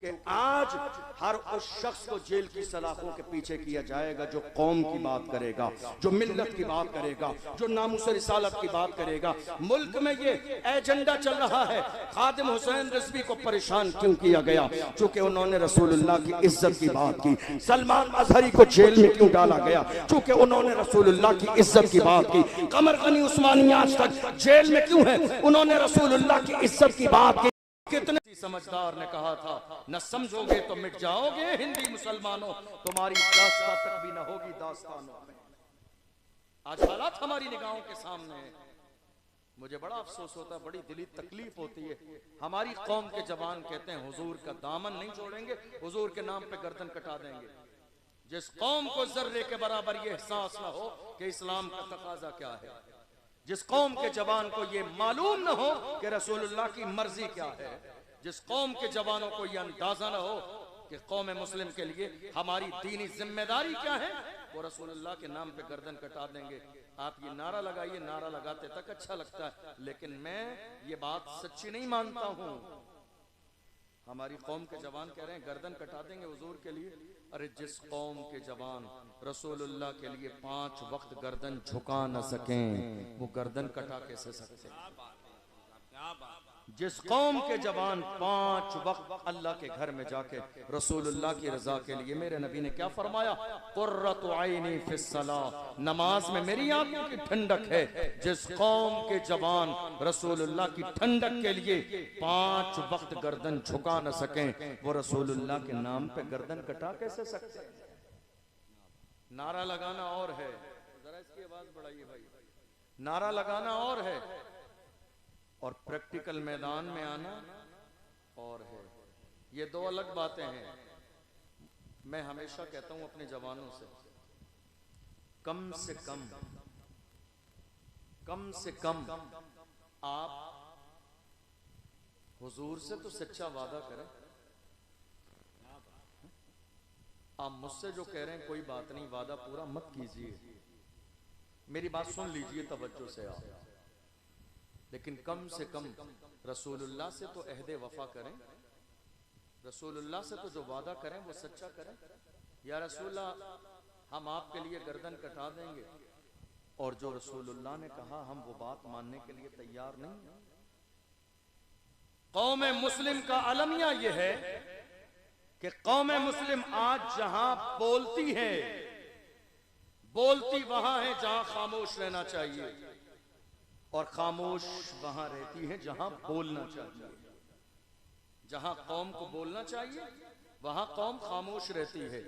कि आज हर उस शख्स को जेल की सलाखों के पीछे किया जाएगा जो कौम की बात करेगा, जो मिल्लत की बात करेगा, जो नामुस रिसालत की बात करेगा। मुल्क में ये एजेंडा चल रहा है, खादिम हुसैन रिजवी को परेशान क्यों किया गया? चूंकि उन्होंने रसूलुल्लाह की इज्जत की बात की। सलमान अजहरी को जेल में क्यों डाला गया? चूंकि उन्होंने रसूलुल्लाह की इज्जत की बात की। कमर गनी उस्मानी आज तक जेल में क्यों है? उन्होंने रसूलुल्लाह की इज्जत की बात की। कितने समझदार ने कहा था, न समझोगे तो मिट जाओगे हिंदी मुसलमानों, तुम्हारी दास्तां तक भी न होगी दास्तानों में। आज हालात हमारी निगाहों के सामने है। मुझे बड़ा अफसोस होता है, बड़ी दिली तकलीफ होती है। हमारी कौम के जवान कहते हैं हुजूर का दामन नहीं छोड़ेंगे, हुजूर के नाम पे गर्दन कटा देंगे। जिस कौम को जर्रे के बराबर ये एहसास ना हो कि इस्लाम का तकाजा क्या है, जिस कौम के जवान को ये मालूम न हो कि रसूलुल्लाह की मर्जी क्या है, जिस कौम के जवानों को ये अंदाजा न हो कि कौम मुस्लिम के लिए हमारी दीनी जिम्मेदारी क्या है, वो रसूलुल्लाह के नाम पे गर्दन कटा देंगे। आप ये नारा लगाइए, नारा लगाते तक अच्छा लगता है, लेकिन मैं ये बात सच्ची नहीं मानता हूं। हमारी कौम के जवान कह रहे हैं गर्दन कटा देंगे हुजूर के लिए। अरे जिस कौम के जवान रसूलुल्लाह के लिए 5 वक्त गर्दन झुका न सकें, वो गर्दन कटा कैसे सकते हैं? जिस कौम के जवान 5 वक्त अल्लाह के घर में जाके रसूलुल्लाह की रजा के लिए, मेरे नबी ने क्या फरमाया, कुर्रतु ऐनी फिस्सलाह, नमाज में मेरी आंखों की ठंडक है। जिस कौम के जवान रसूलुल्लाह की ठंडक के लिए 5 वक्त गर्दन झुका न सकें, वो रसूलुल्लाह के नाम पे गर्दन कटा कैसे सकते हैं? नारा लगाना और है, जरा इसकी आवाज बढ़ाइए भाई। नारा लगाना और है और प्रैक्टिकल मैदान में आना और है। ये 2 अलग बातें हैं। मैं हमेशा कहता हूं अपने जवानों से, कम से कम आप हुजूर से तो सच्चा वादा करें। आप मुझसे जो कह रहे हैं कोई बात नहीं, वादा पूरा मत कीजिए, मेरी बात सुन लीजिए तवज्जो से आप, लेकिन कम से कम रसूलुल्लाह से तो अहदे वफा करें। रसूलुल्लाह से तो जो वादा करें वो सच्चा करें। या रसूलुल्लाह हम आपके लिए गर्दन कटा देंगे, और जो रसूलुल्लाह ने कहा हम वो बात मानने के लिए तैयार नहीं। कौम मुस्लिम का अलमिया ये है कि कौम मुस्लिम आज जहां बोलती है, बोलती वहां है जहां खामोश रहना चाहिए, और खामोश वहां रहती है जहां बोलना चाहिए। जहां कौम को बोलना चाहिए वहां कौम खामोश रहती है,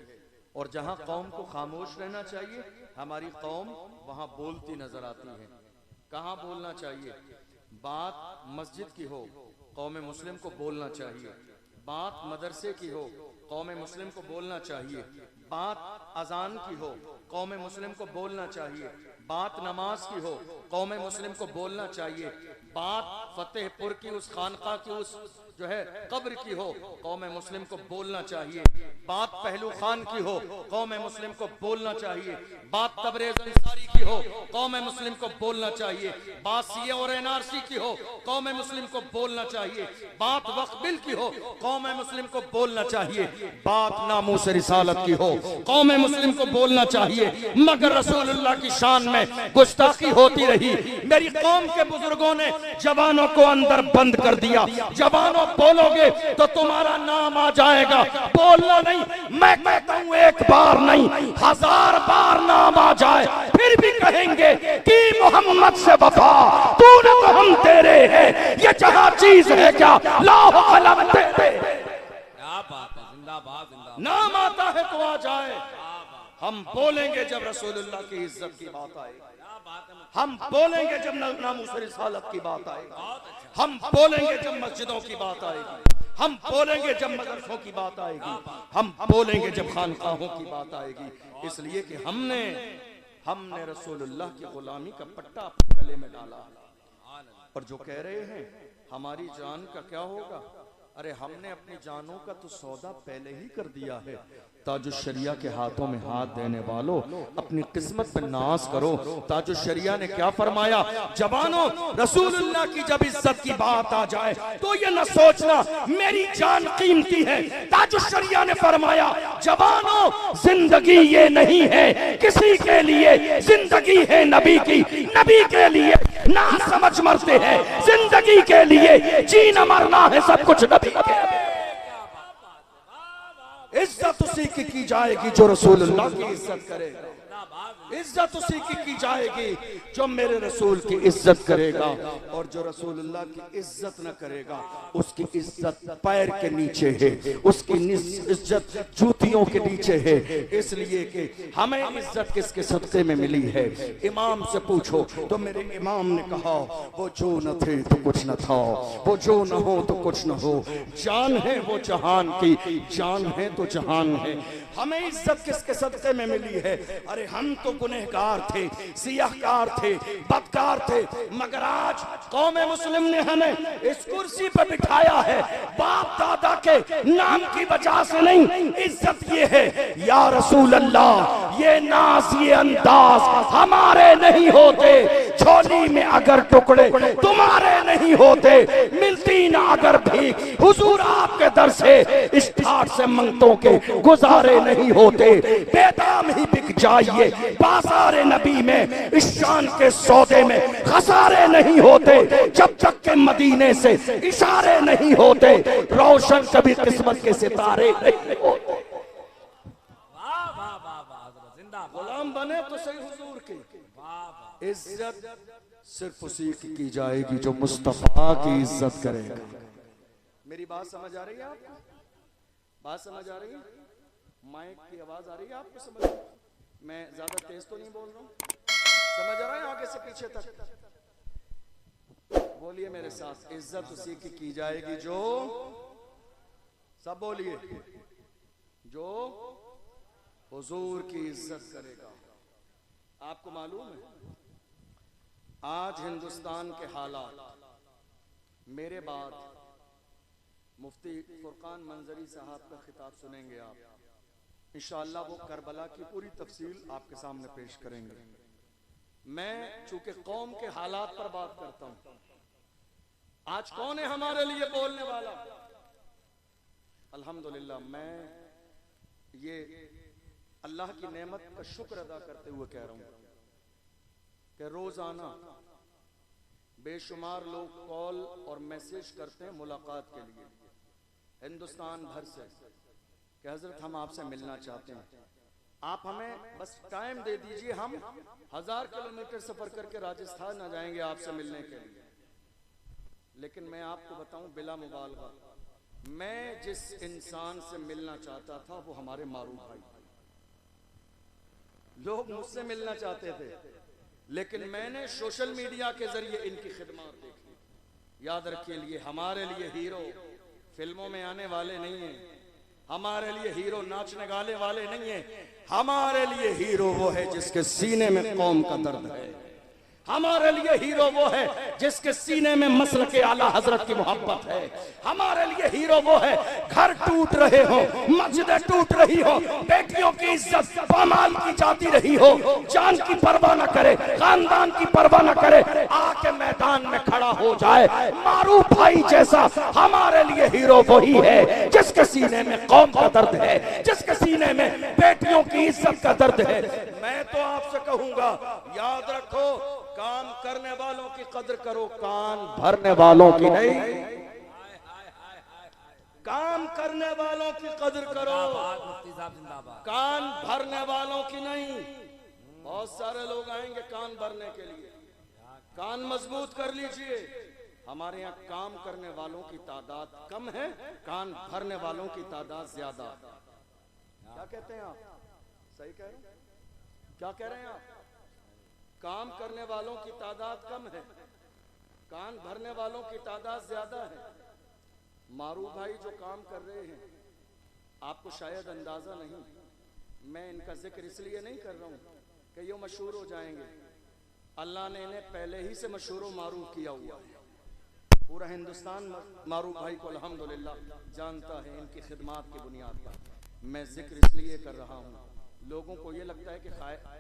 और जहां कौम को खामोश रहना चाहिए हमारी कौम वहां बोलती नजर आती है। कहां बोलना चाहिए? बात मस्जिद की हो, कौम मुस्लिम को बोलना चाहिए। बात मदरसे की हो, कौम मुस्लिम को बोलना चाहिए। बात अजान की हो, कौम मुस्लिम को बोलना चाहिए। बात नमाज की हो, कौम मुस्लिम को बोलना चाहिए। बात फतेहपुर की उस खानका की उस जो है कब्र की हो, कौम मुस्लिम को बोलना चाहिए। बात पहलू खान की हो, कौम मुस्लिम को बोलना चाहिए। बात तबरेज़ अंसारी की हो, कौम मुस्लिम को बोलना चाहिए। बात सीए और एनआरसी की हो, कौम मुस्लिम को बोलना चाहिए। बात वक्फ बिल की हो, कौम मुस्लिम को बोलना चाहिए। बात नामूस रिसालत की हो, कौम मुस्लिम को बोलना चाहिए। मगर रसूलुल्लाह की शान में गुस्ताखी होती रही। मेरी कौम के बुजुर्गों ने जवानों को अंदर बंद कर दिया। जवानों बोलोगे तो तुम्हारा नाम आ जाएगा, बोलना नहीं। मैं कहता हूं एक बार नहीं 1000 बार नाम आ जाए फिर भी कहेंगे कि मोहम्मद से वफा, तूने तो हम तेरे हैं, ये जहां चीज है क्या लाहो कलम तेरे। क्या बात है, जिंदाबाद जिंदाबाद। नाम आता है तो आ जाए। हम बोलेंगे जब रसूलुल्लाह की इज्जत की बात आएगी, हम बोलेंगे जब नामूस रिसालत की बात आएगी, हम बोलेंगे जब मस्जिदों की बात आएगी, हम बोलेंगे जब मदरसों की बात आएगी, हम बोलेंगे जब खानकाहों की बात आएगी। इसलिए कि हमने रसूलुल्लाह की गुलामी का पट्टा अपने गले में डाला। और जो कह रहे हैं हमारी जान का क्या होगा, अरे हमने अपनी जानों का तो सौदा पहले ही कर दिया है। ताजो शरिया के हाथों में हाथ देने वालों, अपनी किस्मत पे नाज करो। ताजो शरिया ने क्या फरमाया, जवानों रसूलुल्लाह की जब इज्जत की बात आ जाए तो ये न सोचना मेरी जान कीमती है। ताजो शरिया ने फरमाया, जवानों जिंदगी ये नहीं है किसी के लिए, जिंदगी है नबी की, नबी के लिए ना समझ मरते हैं, जिंदगी के लिए जीना मरना है सब कुछ नबी के। इज्जत उसी की जाएगी जो रसूलुल्लाह की इज्जत करेगा, इज्जत उसी की जाएगी जो मेरे रसूल की इज्जत करेगा, और जो रसूलुल्लाह की इज्जत न करेगा उसकी इज्जत पैर के नीचे है, उसकी इज्जत जूतियों के नीचे है। इसलिए कि हमें इज्जत किसके सदक़े में मिली है। इमाम से पूछो तो मेरे इमाम ने कहा, वो जो न थे तो कुछ न था, वो जो न हो तो कुछ न हो, जान है वो जहान की, जान है तो जहान है। हमें इज्जत किसके सदक़े में मिली है। अरे हम तो गुनहगार थे, सियाहकार थे, बदकार थे, मगर आज कौम मुस्लिम ने हमें इस कुर्सी पर बिठाया है बाप दादा के नाम की वजह से नहीं। इज्जत ये है या रसूल अल्लाह, ये नाज ये अंदाज हमारे नहीं होते, झोली में अगर टुकड़े तुम्हारे नहीं होते, मिलती ना अगर भीख हुजूर आपके दर से, इस ठाट से मंगतों के गुजारे नहीं होते। बेदाम ही बिक जाइए बाज़ारे नबी में, इस शान के सौदे में खसारे नहीं होते, जब तक के मदीने से इशारे नहीं होते, रोशन कभी किस्मत के सितारे नहीं होते। गुलाम बने तो सही हुजूर की, इज्जत सिर्फ उसी की जाएगी जो मुस्तफा की इज्जत करेगा। मेरी बात समझ आ रही है आपको? बात समझ आ रही है? माइक की आवाज आ रही है आपको? समझ, मैं ज्यादा तेज तो नहीं बोल रहा हूँ? समझ आ रहा है आगे से पीछे तक? बोलिए मेरे साथ, इज्जत उसी की जाएगी जो, सब बोलिए, जो हुजूर की इज्जत करेगा। आपको मालूम है आज हिंदुस्तान के हालात, मेरे बाद मुफ्ती फुरकान मंजरी साहब का खिताब सुनेंगे आप, इंशाअल्लाह वो करबला की पूरी तफसील आपके सामने पेश करेंगे। मैं चूंकि कौम के हालात पर बात करता हूं, आज कौन है हमारे लिए बोलने वाला? अल्हम्दुलिल्लाह, मैं ये अल्लाह की नेमत का शुक्र अदा करते हुए कह रहा हूं कि रोजाना बेशुमार लोग कॉल और मैसेज करते हैं मुलाकात के लिए हिंदुस्तान भर से कि हजरत हम आपसे मिलना चाहते हैं, आप हमें बस टाइम दे दीजिए, हम 1000 किलोमीटर सफर करके राजस्थान आ जाएंगे आपसे मिलने के लिए। लेकिन मैं आपको बताऊं बिला मुबालगा, मैं जिस इंसान से मिलना चाहता था वो हमारे मारूफ भाई, लोग मुझसे मिलना चाहते थे, लेकिन मैंने सोशल मीडिया के जरिए इनकी खिदमत देखी। याद रखिए, लिए हमारे लिए हीरो फिल्मों में आने वाले नहीं है, हमारे लिए हीरो नाचने गाने वाले नहीं है, हमारे लिए हीरो वो है जिसके सीने में कौम का दर्द है। हमारे लिए हीरो वो है जिसके सीने में मसल के आला हजरत की मोहब्बत है। हमारे लिए हीरो वो है, घर टूट रहे हो, मस्जिदें टूट रही हो, बेटियों की इज्जत पामाल की जाती रही हो, जान की परवाह न करे, खानदान की परवाह न करे, आके मैदान में खड़ा हो जाए मारूफ भाई जैसा। हमारे लिए हीरो वही है जिसके सीने में कौम का दर्द है, जिसके सीने में बेटियों की इज्जत का दर्द है। मैं तो आपसे कहूंगा, याद रखो, काम करने वालों की कदर करो, कान भरने वालों की नहीं। काम करने वालों की कदर करो, कान भरने वालों की नहीं। बहुत सारे लोग आएंगे कान भरने के लिए, कान मजबूत कर लीजिए। हमारे यहाँ काम करने वालों की तादाद कम है, कान भरने वालों की तादाद ज्यादा। क्या कहते हैं आप? सही कह रहे हैं? क्या कह रहे हैं आप? काम करने वालों की तादाद कम है, कान भरने वालों की तादाद ज्यादा है। मारूफ भाई जो काम कर रहे हैं, आपको शायद अंदाजा नहीं, मैं इनका जिक्र इसलिए नहीं कर रहा हूं कि ये मशहूर हो जाएंगे। अल्लाह ने इन्हें पहले ही से मशहूर व मारूफ किया हुआ है। पूरा हिंदुस्तान मारूफ भाई को अल्हम्दुलिल्लाह जानता है इनकी खिदमात की बुनियाद पर। मैं जिक्र इसलिए कर रहा हूँ, लोगों को ये लगता है कि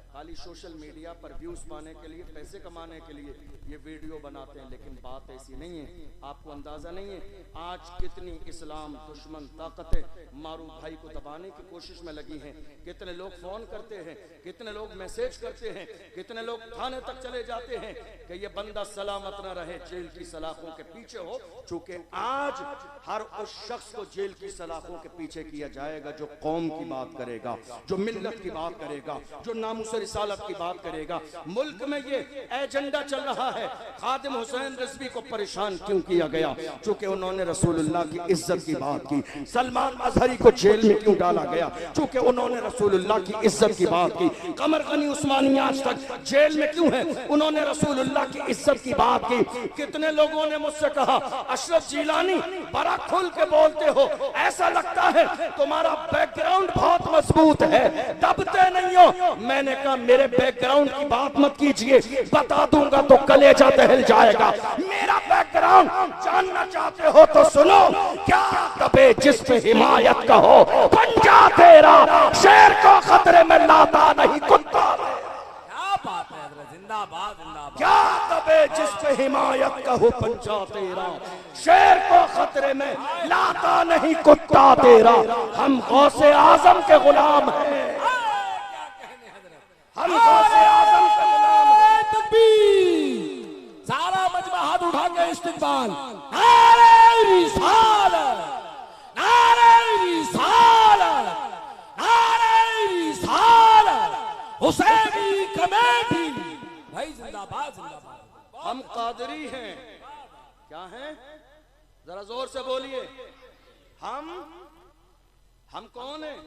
खाली सोशल मीडिया पर व्यूज पाने के लिए, पैसे कमाने के लिए ये वीडियो बनाते हैं, लेकिन बात ऐसी नहीं है। आपको अंदाजा नहीं है आज कितनी इस्लाम दुश्मन ताकतें मारूफ भाई को दबाने की कोशिश में लगी हैं। कितने लोग फोन करते हैं, कितने लोग मैसेज करते हैं, कितने लोग थाने तक चले जाते हैं कि ये बंदा सलामत न रहे, जेल की सलाखों के पीछे हो। चूंकि आज हर उस शख्स को जेल की सलाखों के पीछे किया जाएगा जो कौम की बात करेगा, जो मिल्लत की बात करेगा, जो नामुस रिसालत की बात करेगा। मुल्क में ये एजेंडा चल रहा है, खादिम हुसैन रिजवी को परेशान क्यों किया गया? चूंकि उन्होंने रसूलुल्लाह की इज्जत की बात की। सलमान अजहरी को जेल में क्यों डाला गया? चूंकि उन्होंने रसूलुल्लाह की इज्जत की बात की। कमर गनी उस्मानी आज तक जेल में क्यों है? उन्होंने रसूलुल्लाह की इज्जत की बात की। कितने लोगों ने मुझसे कहा, अशरफ जिलानी बड़ा खुल के बोलते हो, ऐसा लगता है तुम्हारा बैकग्राउंड बहुत मजबूत है, दबते नहीं हो। मैंने कहा मेरे बैकग्राउंड की बात मत कीजिए, बता दूंगा तो कलेजा दहल जाएगा। मेरा बैकग्राउंड जानना चाहते हो तो सुनो। क्या दबे जिस पे हिमायत का हो, पंजा तेरा शेर को खतरे में लाता नहीं कुत्ता। क्या बात है हजरत, जिंदाबाद जिंदाबाद। क्या दबे जिस पे हिमायत का हो, पंजा तेरा शेर को खतरे में लाता नहीं कुत्ता तेरा। हम गौसे आजम के गुलाम हैं, हम गौसे आजम के गुलाम हैं। तकबीर, सारा मजमा हाथ उठा के इस्तिकबाल। नारे रिसालत, नारे रिसालत, नारे रिसालत। हुसैनी कमेटी भाई जिंदाबाद जिंदाबाद। हम कादरी हैं। क्या हैं? जरा जोर से बोलिए। हम कौन हैं?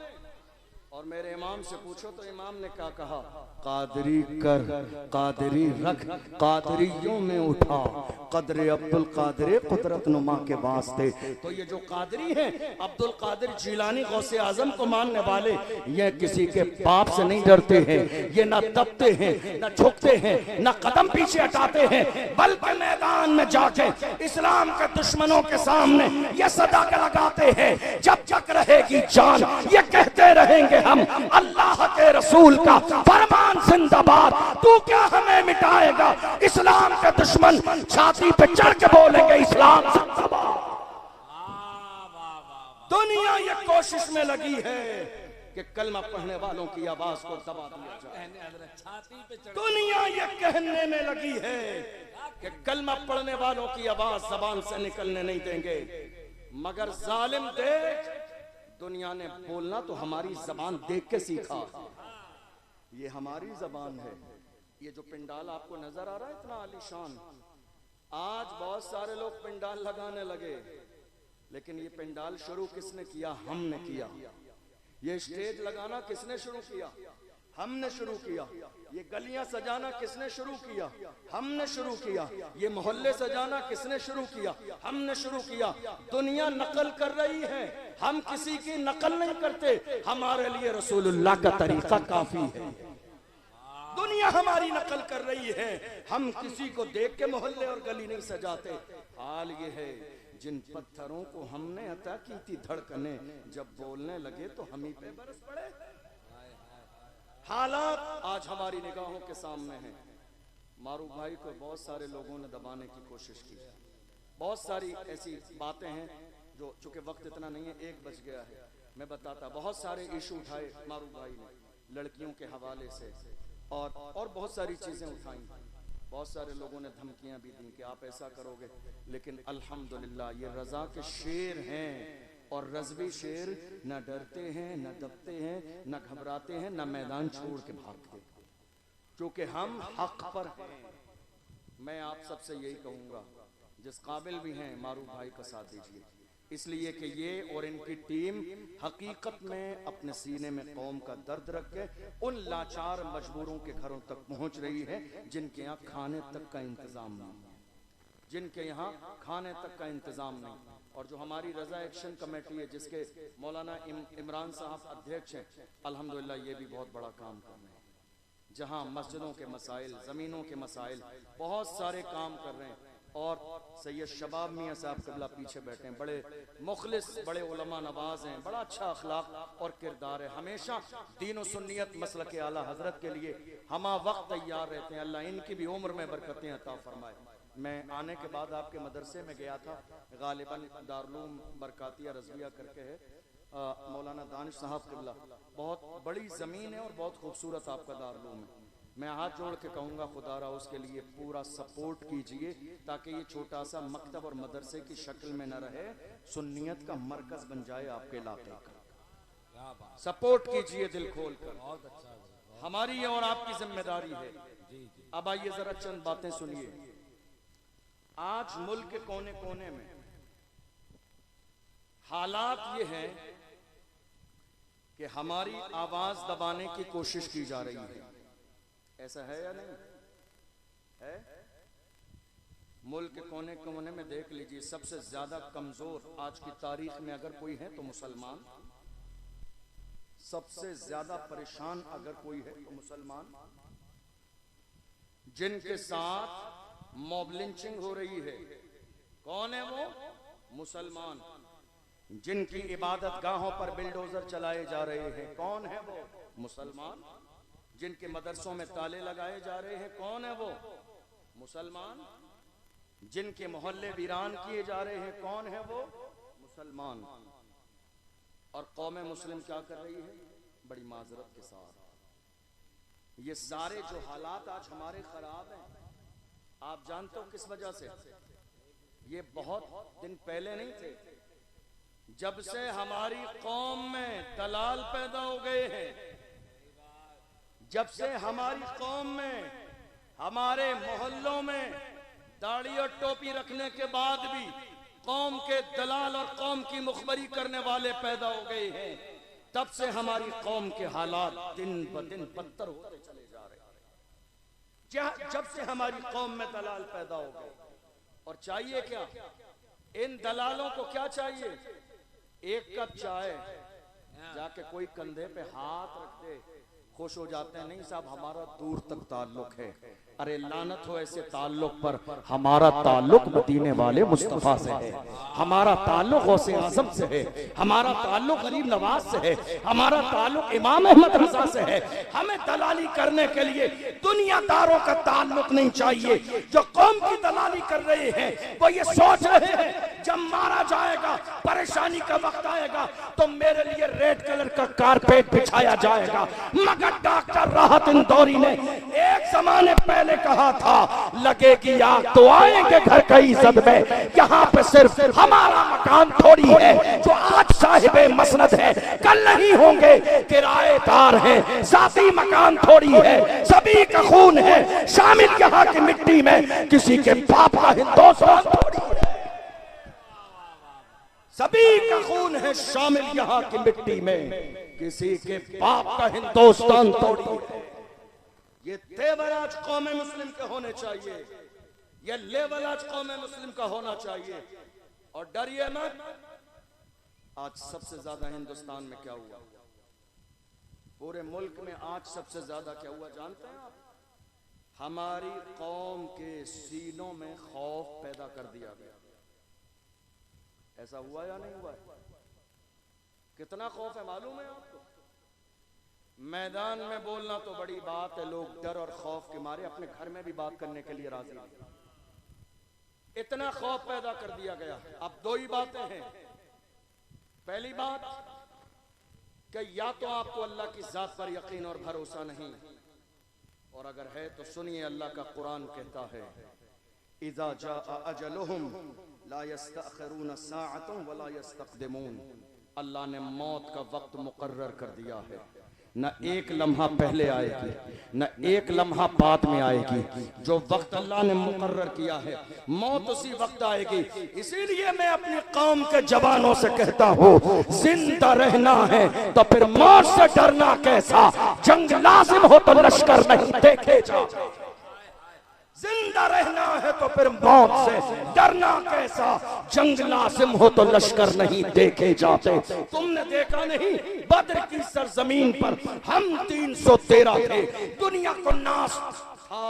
और मेरे इमाम से पूछो तो इमाम ने क्या कहा? कादरी कर, कादरी रख, कादरियों में उठा, कदरे अब्दुल कादरे कुदरत नुमा के वास्ते। तो ये जो कादरी हैं, अब्दुल कादिर जिलानी गौसे आजम को मानने वाले, ये किसी के बाप से नहीं डरते हैं। ये ना दबते हैं, ना झुकते हैं, ना कदम पीछे हटाते हैं, बल्कि मैदान में जाके इस्लाम के दुश्मनों के सामने ये सदा के लगाते हैं, जब तक रहेगी जान ये कहते रहेंगे हम अल्लाह के रसूल का फरमान जिंदाबाद। तू क्या हमें मिटाएगा? इस्लाम के दुश्मन छाती पे चढ़ के बोलेंगे इस्लाम जिंदाबाद। दुनिया ये कोशिश में लगी है कि कलमा पढ़ने वालों की आवाज को दबा दिया जाए। दुनिया ये कहने में लगी है कि कलमा पढ़ने वालों की आवाज जबान से निकलने नहीं देंगे। मगर जालिम देख, दुनिया ने बोलना तो हमारी जबान देख के सीखा। ये हमारी जबान है। ये जो पिंडाल आपको नजर आ रहा है इतना आलीशान, आज बहुत सारे लोग पिंडाल लगाने लगे, लेकिन ये पिंडाल शुरू किसने किया? हमने किया। ये स्टेज लगाना किसने शुरू किया? हमने शुरू किया। ये गलियां सजाना किसने शुरू किया? हमने शुरू किया। ये मोहल्ले सजाना किसने शुरू किया? हमने शुरू किया। दुनिया नकल कर रही है, हम किसी की नकल नहीं करते। हमारे लिए रसूलुल्लाह का तरीका काफी है। दुनिया हमारी नकल कर रही है, हम किसी को देख के मोहल्ले और गली नहीं सजाते। हाल ये है, जिन पत्थरों को हमने अता की थी धड़कने, जब बोलने लगे तो हम ही पे बरस पड़े। हालात आज हमारी निगाहों के सामने हैं। मारूफ भाई को बहुत सारे लोगों ने दबाने की कोशिश की। बहुत सारी ऐसी बातें हैं जो, चूंकि वक्त इतना नहीं है, 1 बज गया है, मैं बताता। बहुत सारे इशू उठाए मारूफ भाई ने, लड़कियों के हवाले से और बहुत सारी चीजें उठाई। बहुत सारे लोगों ने धमकियां भी दी कि आप ऐसा करोगे, लेकिन अल्हम्दुलिल्लाह ये रजा के शेर हैं। और रज़वी शेर न डरते हैं, न दबते हैं, न घबराते हैं, न मैदान छोड़ के भागते, क्योंकि हम हक पर हैं। मैं आप सबसे यही कहूँगा, जिस काबिल भी हैं मारूफ भाई का साथ दीजिए, इसलिए कि ये और इनकी टीम हकीकत में अपने सीने में कौम का दर्द रख के उन लाचार मजबूरों के घरों तक पहुँच रही है जिनके यहाँ खाने तक का इंतज़ाम नहीं, जिनके यहाँ खाने तक का इंतज़ाम नहीं। और जो हमारी रजा एक्शन कमेटी है, जिसके मौलाना इमरान साहब अध्यक्ष हैं, अल्हम्दुलिल्लाह ये भी बहुत बड़ा काम कर रहे हैं। जहाँ मस्जिदों के मसाइल, ज़मीनों के मसाइल, बहुत सारे काम कर रहे हैं। और सैयद शबाब मियाँ साहब क़िबला पीछे बैठे हैं, बड़े मुखलिस, बड़े उलमा नवाज हैं, बड़ा अच्छा अखलाक और किरदार है, हमेशा दीन और सुन्नियत मसल के आला हजरत के लिए हमा वक्त तैयार रहते हैं। अल्लाह इनकी भी उम्र में बरकतें अता फरमाए। मैं आने के बाद आपके मदरसे में गया था, गालिबन दारुल बरकातिया रज़विया करके है, मौलाना दानिश साहब क़िबला, बहुत बड़ी ज़मीन है और बहुत खूबसूरत आपका दारुल है। मैं हाथ जोड़ के कहूँगा खुदारा उसके लिए पूरा सपोर्ट कीजिए ताकि ये छोटा सा मकतब और मदरसे की शक्ल में न रहे, सुन्नियत का मरकज बन जाए आपके इलाके का। सपोर्ट कीजिए दिल खोल कर, हमारी और आपकी जिम्मेदारी है। अब आइए जरा चंद बातें सुनिए। आज मुल्क के कोने कोने में हालात ये हैं कि हमारी आवाज दबाने की कोशिश की जा रही है। ऐसा है या नहीं है? मुल्क के कोने कोने में देख लीजिए, सबसे ज्यादा कमजोर आज की तारीख में अगर कोई है तो मुसलमान, सबसे ज्यादा परेशान अगर कोई है तो मुसलमान, जिनके साथ मॉब लिंचिंग हो रही है। कौन है वो? मुसलमान। जिनकी इबादत गाहों पर बिल्डोजर चलाए जा रहे हैं, कौन है वो? मुसलमान। जिनके मदरसों में ताले लगाए जा रहे हैं, कौन है वो? मुसलमान। जिनके मोहल्ले वीरान किए जा रहे हैं, कौन है वो? मुसलमान। और कौम मुस्लिम क्या कर रही है? बड़ी माजरत के साथ ये सारे जो हालात आज हमारे खराब हैं, आप जानते हो किस वजह से? ये बहुत दिन पहले नहीं थे, जब से हमारी कौम में दलाल पैदा हो गए हैं, जब से हमारी कौम में, हमारे मोहल्लों में दाढ़ी और टोपी रखने के बाद भी कौम के दलाल और कौम की मुखबरी करने वाले पैदा हो गए हैं, तब से हमारी कौम के हालात दिन ब दिन बदतर होते चले जा रहे हैं। जब से हमारी कौम में दलाल पैदा हो गए। और चाहिए क्या इन दलालों को? क्या चाहिए? एक कप चाय, जाके कोई कंधे पे हाथ रख दे, खुश हो जाते हैं। नहीं साहब, हमारा दूर तक ताल्लुक है। अरे लानत हो ऐसे ताल्लुक पर। हमारा ताल्लुक मदीने वाले मुस्तफा से है, हमारा ताल्लुक गौसे आजम से है, हमारा ताल्लुक गरीब नवाज से है, हमारा ताल्लुक इमाम अहमद रजा से है। हमें दलाली करने के लिए दुनियादारों का ताल्लुक नहीं चाहिए। जो कौम की दलाली कर रहे हैं वो ये सोच रहे हैं जब मारा जाएगा, परेशानी का वक्त आएगा तो मेरे लिए रेड कलर का कारपेट बिछाया जाएगा। मगर डॉक्टर राहत इंदौरी ने एक जमाने पहले कहा था, लगेगी आग तो आएंगे घर कई इज्जत में। यहाँ पे सिर्फ हमारा मकान थोड़ी है जो आज साहिबे मसनद है, कल नहीं होंगे किराएदार हैं। साथी मकान थोड़ी है, सभी का खून है शामिल यहाँ की मिट्टी में, किसी के बाप का हिंदुस्तान थोड़ी है। सभी का खून है शामिल यहाँ की मिट्टी में, किसी के बाप का हिंदुस्तान थोड़ी है। ये तेवर आज कौम मुस्लिम के होने चाहिए, ये लेवल आज कौम मुस्लिम का होना चाहिए। और डरिए मत। आज सबसे ज्यादा हिंदुस्तान में क्या हुआ? पूरे मुल्क में आज सबसे ज्यादा क्या हुआ जानते हैं आप? हमारी कौम के सीनों में खौफ पैदा कर दिया गया। ऐसा हुआ या नहीं हुआ? कितना खौफ है मालूम है आपको? मैदान में बोलना तो बड़ी बात है, लोग डर और खौफ के मारे अपने घर में भी बात करने के लिए राजी नहीं। इतना खौफ पैदा कर दिया गया। अब दो ही बातें हैं। पहली बात कि या तो आपको अल्लाह की जात पर यकीन और भरोसा नहीं, और अगर है तो सुनिए, अल्लाह का कुरान कहता है, इज़ा जाअ अजलुहुम ला यस्तअखिरून साअतन वला यस्तक़दिमून। अल्लाह ने मौत का वक्त मुकर्रर कर दिया है, न एक लम्हा पहले आएगी न एक लम्हा बाद में आएगी। जो वक्त अल्लाह ने मुकर्रर किया है मौत उसी वक्त आएगी। इसीलिए मैं अपनी कौम के जवानों से कहता हूँ, जिंदा रहना है तो फिर मौत से डरना कैसा? जंग लाजिम हो तो लश्कर नहीं देखे जा। जिंदा रहना है तो फिर मौत से डरना कैसा? जंग लाजिम हो तो लश्कर नहीं देखे जाते। तुमने देखा नहीं, बद्र की सरजमीन पर हम 313 थे, दुनिया को नाश था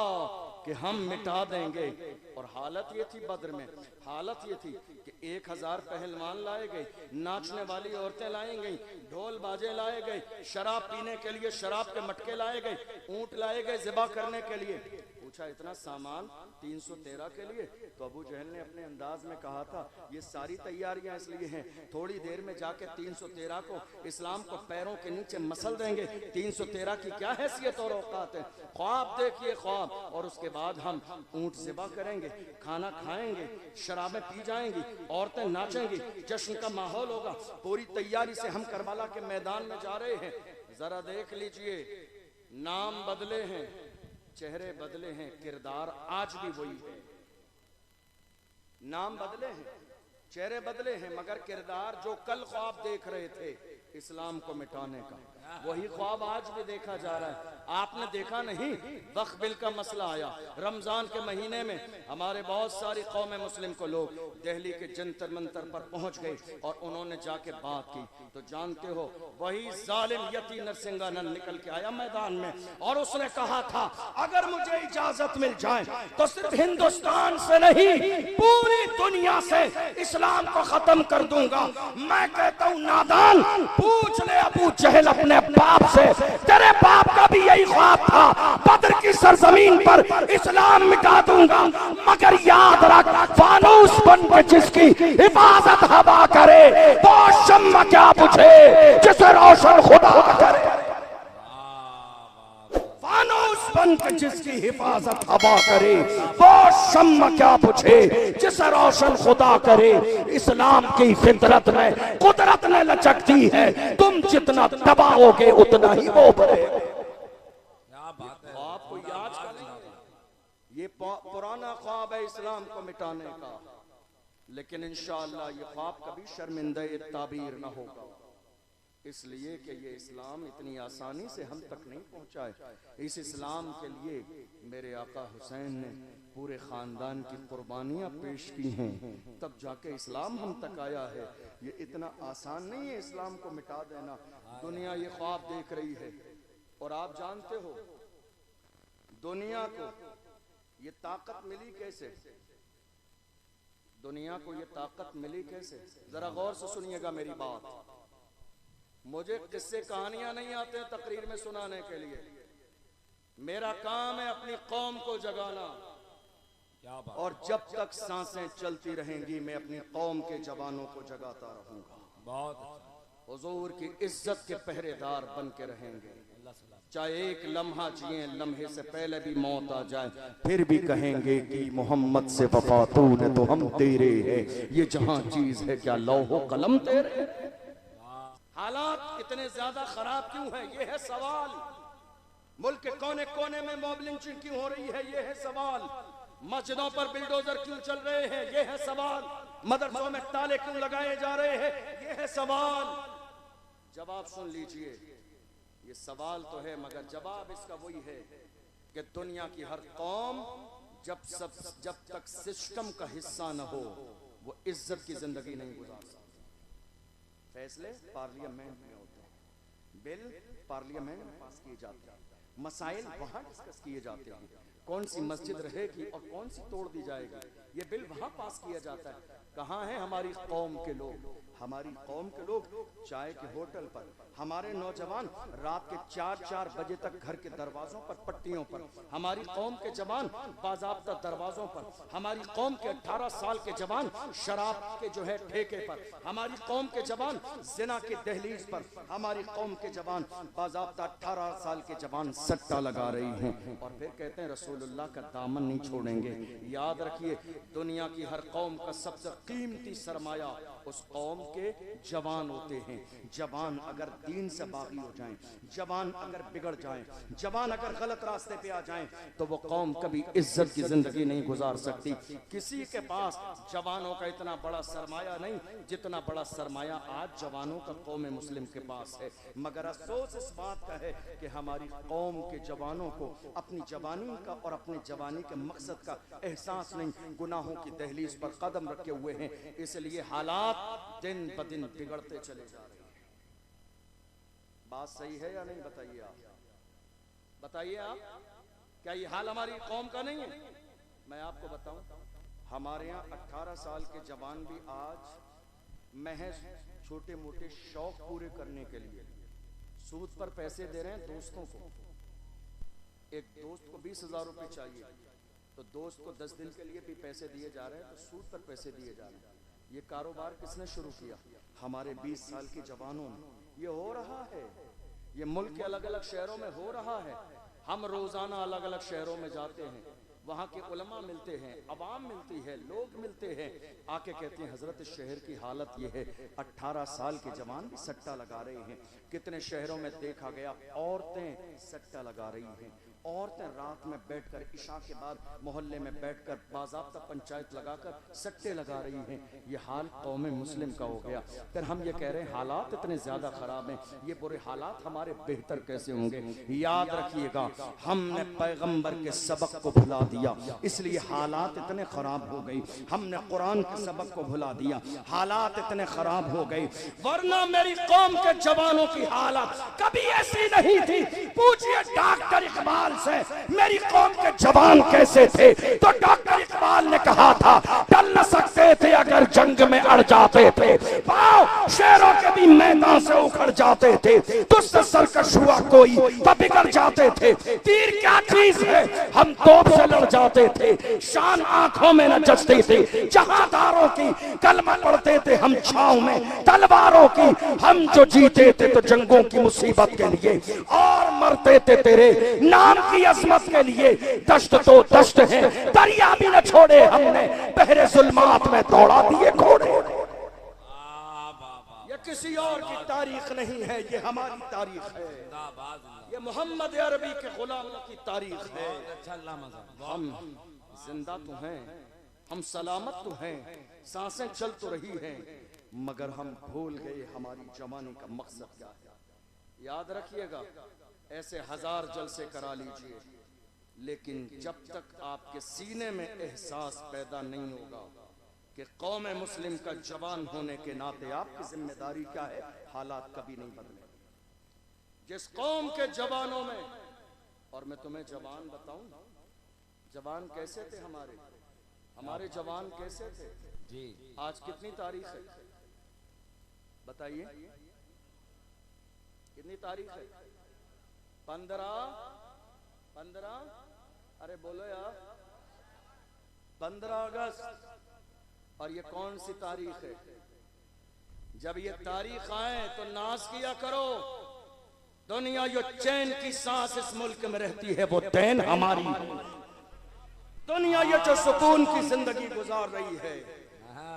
कि हम मिटा देंगे। और हालत ये थी बद्र में, हालत ये थी कि 1000 पहलवान लाए गए, नाचने वाली औरतें लाई गई, ढोल बाजे लाए गए, शराब पीने के लिए शराब के मटके लाए गए, ऊंट लाए गए ज़िबा करने के लिए। पूछा इतना सामान 313 के लिए? तो अबू जहल ने अपने अंदाज में कहा था ये सारी तैयारियां इसलिए हैं, थोड़ी देर में जाके 313 को इस्लाम को पैरों के नीचे मसल देंगे। 313 की क्या हैसियत और औकात है। ख्वाब देखिए ख्वाब, और उसके बाद हम ऊंट ज़िबा करेंगे, खाना खाएंगे, शराबें पी जाएंगी, औरतें नाचेंगी, जश्न का माहौल होगा। पूरी तैयारी से हम करबला के मैदान में जा रहे हैं। जरा देख लीजिए, नाम बदले हैं, चेहरे बदले हैं, किरदार आज भी वही है। नाम बदले हैं, चेहरे बदले हैं, मगर किरदार जो कल ख्वाब देख रहे थे इस्लाम को मिटाने का, वही ख्वाब आज भी देखा जा रहा है। आपने देखा नहीं, वक्फ बिल का मसला आया, रमजान के महीने में हमारे बहुत सारी कौम मुस्लिम को लोग दिल्ली के जंतर मंतर पर पहुंच गए और उन्होंने जाके बात की। तो जानते हो वही जालिम यती नरसिंहानंद निकल के आया मैदान में और उसने कहा था अगर मुझे इजाजत मिल जाए तो सिर्फ हिंदुस्तान से नहीं पूरी दुनिया से इस्लाम को खत्म कर दूंगा। मैं कहता हूं नादान, पूछ ले अबू जहल अपने बाप से, तेरे बाप का भी यही ख्वाब था, बद्र की सरजमीन पर इस्लाम मिटा दूंगा। मगर याद रख, फानूस बन के जिसकी हिफाजत हवा करे वो शम्मा क्या बुझे जिसे रोशन खुदा करे। फानूस बन के जिसकी हिफाजत हवा करे वो शम्मा क्या बुझे जिसे रोशन खुदा करे। इस्लाम की फितरत में कुदरत ने लचकती है, तुम जितना दबाओगे उतना ही वो बढ़ेगा। आपको याद करें, ये पुराना ख्वाब है इस्लाम को मिटाने का, लेकिन इंशाअल्लाह ये ख्वाब कभी शर्मिंदा ताबीर ना होगा, इसलिए कि ये इस्लाम इतनी आसानी से हम तक नहीं पहुंचा है। इस इस्लाम के लिए मेरे आका हुसैन ने पूरे खानदान की कुर्बानियां पेश की हैं, तब जाके इस्लाम हम तक आया है। ये इतना आसान नहीं है इस्लाम को मिटा देना। दुनिया ये ख्वाब देख रही है और आप जानते हो दुनिया को ये ताकत मिली कैसे, दुनिया को ये ताकत मिली कैसे? जरा गौर से सुनिएगा मेरी बात। मुझे किस्से कहानियां नहीं आते हैं तकरीर में सुनाने के लिए, मेरा काम है अपनी कौम को जगाना। और जब तक सांसें चलती रहेंगी मैं अपनी कौम के जवानों को जगाता रहूंगा। बहुत हुजूर की इज्जत के पहरेदार बन के रहेंगे, चाहे एक लम्हा जिए, लम्हे से पहले भी मौत आ जाए फिर भी कहेंगे कि मोहम्मद से वफा तूने तो हम तेरे हैं, ये जहां चीज है क्या लौहो कलम तेरे। हालात इतने ज्यादा खराब क्यों है, ये है सवाल। मुल्क के कोने कोने में मॉब लिंचिंग क्यों हो रही है, ये है सवाल। मस्जिदों पर बिल्डोजर क्यों चल रहे हैं, ये है सवाल। मदरसों में ताले क्यों लगाए जा रहे हैं, ये है सवाल। जवाब सुन लीजिए, ये सवाल तो है मगर जवाब इसका वही है कि दुनिया की हर कौम जब तक सिस्टम का हिस्सा न हो वो इज्जत की जिंदगी नहीं गुजार सकती। फैसले पार्लियामेंट में होते हैं, बिल पार्लियामेंट में पास किए जाते हैं, मसाइल वहां डिस्कस किए जाते हैं, कौन सी मस्जिद रहेगी और कौन सी तोड़ दी जाएगी, ये बिल वहां पास किया जाता है। कहाँ है हमारी कौम के लोग? हमारी कौम के लोग चाय के होटल पर, हमारे नौजवान रात के 4-4 बजे तक घर के दरवाजों पर पट्टियों पर, हमारी कौम के जवान बाज़ाब्ता दरवाजों पर, हमारी कौम के 18 साल के जवान शराब के जो है ठेके पर, हमारी कौम के जवान जिना के दहलीज पर, हमारी कौम के जवान बाज़ाब्ता 18 साल के जवान सट्टा लगा रही हैं और फिर कहते हैं रसूलुल्लाह का दामन नहीं छोड़ेंगे। याद रखिए, दुनिया की हर कौम का सबसे कीमती सरमाया उस कौम के जवान होते हैं। जवान अगर दीन से बागी हो जाएं, जवान अगर बिगड़ जाएं, जवान अगर गलत रास्ते पे आ जाएं तो वो कौम कभी इज्जत की जिंदगी नहीं गुजार सकती। किसी के पास जवानों का इतना बड़ा सरमाया नहीं जितना बड़ा सरमाया आज जवानों का कौम मुस्लिम के पास है। मगर अफसोस इस बात का है कि हमारी कौम के जवानों को अपनी जवानी का और अपनी जवानी के मकसद का एहसास नहीं, गुनाहों की दहलीज पर कदम रखे हुए हैं, इसलिए हालात दिन ब दिन बिगड़ते चले जा रहे हैं। बात सही है या नहीं, बताइए आप, बताइए आप। क्या ये हाल हमारी कौम का नहीं है? मैं आपको बताऊं, हमारे यहाँ 18 साल के जवान भी आज महज छोटे मोटे शौक पूरे करने के लिए सूद पर पैसे दे रहे हैं दोस्तों को। एक दोस्त को 20,000 रुपए चाहिए तो दोस्त को 10 दिन के लिए भी पैसे दिए जा रहे हैं, तो सूद पर पैसे दिए जा रहे हैं। ये कारोबार किसने शुरू किया? हमारे 20 साल के जवानों में। ये हो रहा है, ये मुल्क के अलग अलग शहरों में हो रहा है। हम रोजाना अलग अलग शहरों में जाते हैं, वहाँ के उलमा मिलते हैं, अवाम मिलती है, लोग मिलते हैं, आके कहते हैं हजरत शहर की हालत ये है, 18 साल के जवान भी सट्टा लगा रहे हैं। कितने शहरों में देखा गया औरतें सट्टा लगा रही हैं। औरतें रात में बैठकर इशा के बाद मोहल्ले में बैठकर बाज़ाब्ता पंचायत लगाकर सट्टे लगा रही हैं। ये हाल कौम मुस्लिम का हो गया। फिर हम ये कह रहे हैं हालात इतने ज़्यादा ख़राब हैं, ये बुरे हालात हमारे बेहतर कैसे होंगे? याद रखिएगा, हमने पैगंबर के सबक को भुला दिया, इसलिए हालात इतने ख़राब हो गई। हमने कुरान के सबक को भुला दिया, हालात इतने ख़राब हो गए। वरना मेरी कौम के जवानों की हालत कभी ऐसी नहीं थी। पूछिए डॉक्टर इकबाल से मेरी कौम के जवान कैसे थे, तो डॉक्टर इकबाल ने कहा था टल न सकते थे अगर जंग में अड़ जाते थे, पाँव शेरों के भी मैदान से उखड़ जाते थे, तुझसे सरकश हुआ कोई तो बिगड़ जाते थे। तीर क्या चीज है, हम तोप से लड़ जाते थे, शान आंखों में न जचती थी। जहादारों की कलमा पढ़ते थे हम छांव में तलवारों की, हम जो जीते थे तो जंगों की मुसीबत के लिए और मरते थे तेरे नाम की अजमत के लिए। दश्त तो दश्त है, दरिया भी न छोड़े हमने, बहरे जुल्मात में दौड़ा दिए घोड़े। ये किसी और की तारीख नहीं है, ये हमारी तारीख है। ये मोहम्मद अरबी के गुलामों की तारीख है। हम जिंदा तो हैं, हम सलामत तो हैं, सांसें चल तो रही हैं, मगर हम भूल गए हमारी जवानी का मकसद क्या है। याद रखिएगा, ऐसे 1000 जलसे करा लीजिए, लेकिन जब तक आपके सीने में एहसास पैदा नहीं होगा कि कौम मुस्लिम का जवान होने के नाते आपकी जिम्मेदारी क्या है, हालात कभी नहीं बदले। जिस कौम के जवानों में, और मैं तुम्हें जवान बताऊं, जवान कैसे थे हमारे जवान कैसे थे जी। आज कितनी तारीख है बताइए, कितनी तारीख है? 15 अरे बोलो यार, 15 अगस्त। और ये कौन सी तारीख है? जब ये तारीख आए तो नाज किया करो। दुनिया जो चैन की सांस इस मुल्क में रहती है वो चैन हमारी। दुनिया ये जो सुकून की जिंदगी गुजार रही है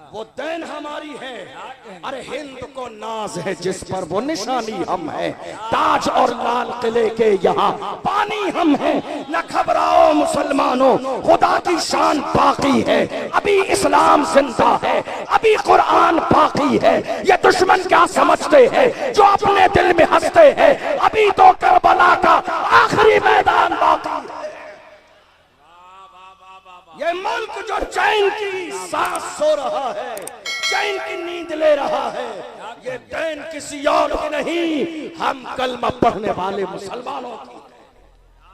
वो दैन हमारी है। अरे हिंद को नाज है जिस पर वो निशानी हम है, ताज और लाल किले के यहाँ पानी हम है। न घबराओ मुसलमानों, खुदा की शान बाकी है, अभी इस्लाम जिंदा है, अभी कुरान बाकी है। ये दुश्मन क्या समझते हैं जो अपने दिल में हंसते हैं, अभी तो करबला का आखिरी मैदान बाकी है। ये मुल्क जो चैन की सांस सो रहा है, चैन की नींद ले रहा है, ये चैन किसी और की नहीं, हम कलमा पढ़ने वाले मुसलमानों की।